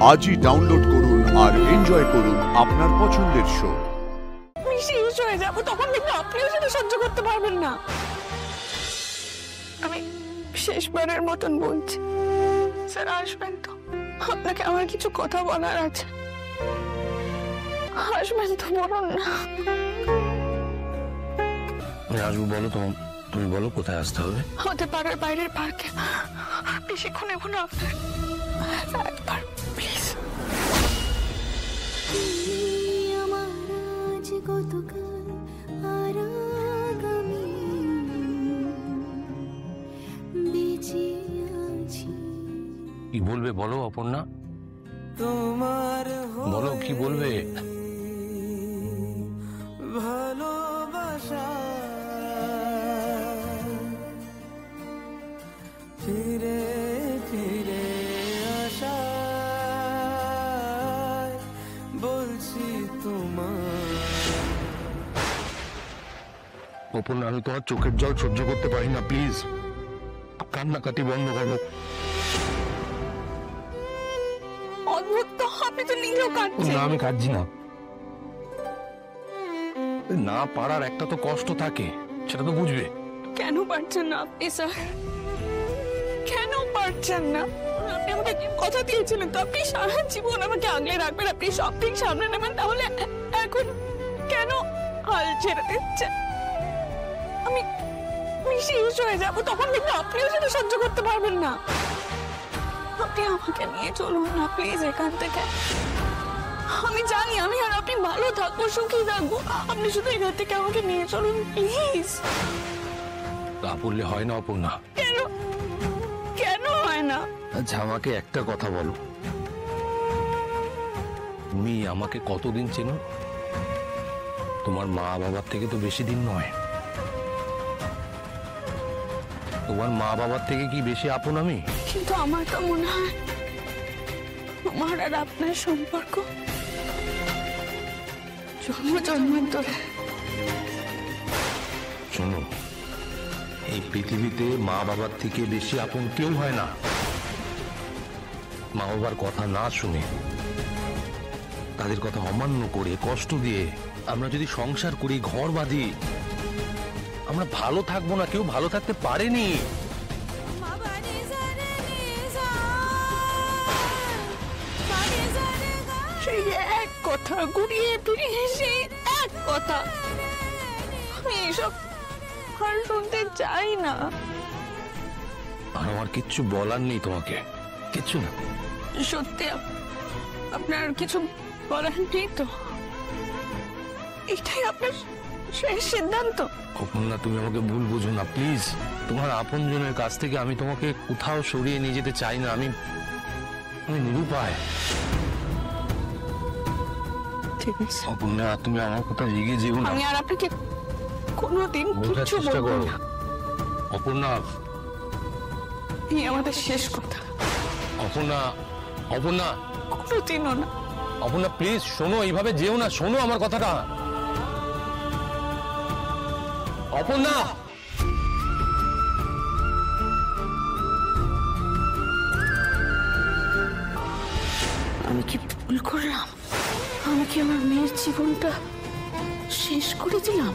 আজই ডাউনলোড করুন আর এনজয় করুন আপনার পছন্দের শো। আমি শেষ হয়ে যাব, তখন দেখলে আপনিও সেটা সহ্য করতে পারবেন না। আমি শেষবারের মতন বলছি, স্যার আসবেন তো? আপনাকে আমার কিছু কথা বলার আছে, আসবেন তো? বলুন না। আসবো, বলো তুমি বলো কোথায় আসতে হবে? আমাদের পাড়ার বাইরের পার্কে, বেশিক্ষণ এখন আপনার একবার প্লিজ। কি বলবে বলো অপর্ণা, বলো কি বলবে? ভালোবাসা ফিরে ফিরে আসা বলছি তোমার। অপর্ণা, আমি তোমার চোখের জল সহ্য করতে পারি না, প্লিজ কান্নাকাটি বন্ধ করো। অদ্ভুত তো, আপনি তো নিজেও কাঁদছেন। না, আমি কাঁদছি না। না পারার একটা তো কষ্ট থাকে, সেটা তো বুঝবে। কেন পারছেন না আপনি স্যার? কেন পারছেন না? আপনি আমাকে কথা দিয়েছিলেন তো, আপনি সারা জীবন আমাকে আগলে রাখবেন, আপনি সব দিক সামনে নেবেন, তাহলে এখন কেন হাল ছেড়ে দিচ্ছেন? আমি শেষ হয়ে যাব, তখন দেখলে আপনিও সেটা সহ্য করতে পারবেন না। আপনি আমাকে নিয়ে চলুন না প্লিজ এখান থেকে। আমি জানি আমি আর আপনি ভালো থাকবো, সুখী থাকবো, আপনি শুধু এখান থেকে আমাকে নিয়ে চলুন প্লিজ। তা বললে হয় না অপর্ণা। কেন কেন হয় না? আচ্ছা আমাকে একটা কথা বলো, তুমি আমাকে কতদিন চেনো? তোমার মা বাবার থেকে তো বেশি দিন নয়। তোমার মা বাবার থেকে কি বেশি আপন আমি? কিন্তু আমার তো মনে হয় আমার আর আপনার সম্পর্ক জন্ম জন্মান্তরে। শোনো, এই পৃথিবীতে মা বাবার থেকে বেশি আপন কেউ হয় না। মা বাবার কথা না শুনে, তাদের কথা অমান্য করে, কষ্ট দিয়ে আমরা যদি সংসার করি, ঘর বাঁধি, আমরা ভালো থাকবো না? কেউ ভালো থাকতে পারেনি। সেই এক কথা ঘুরিয়ে ফিরিয়ে, সেই এক কথা। আমি এসব আর শুনতে চাই না। আর আমার কিচ্ছু বলার নেই তোমাকে, কিচ্ছু না। সত্যি আপনার কিছু বলার নেই তো? এটাই আপনার শেষ সিদ্ধান্ত? অপর্ণা, তুমি আমাকে ভুল বুঝো না প্লিজ। তোমার আপনজনের কাছ থেকে আমি তোমাকে কোথাও সরিয়ে নিয়ে যেতে চাই না। আমি নিরুপায়। ঠিক আছে অপর্ণা, তুমি আমার কথা রেগে যেও না। আমি আর আপনাকে কোনোদিন বোঝার কিছু চেষ্টা বলবো করো না। অপর্ণা। এই আমাদের শেষ কথা। অপর্ণা, অপর্ণা, কোনোদিনও না। অপর্ণা প্লিজ শোনো, এইভাবে যেও না, শোনো আমার কথাটা। অপর্ণা, আমি কি ভুল করলাম? আমি কি আমার মেয়ের জীবনটা শেষ করে দিলাম?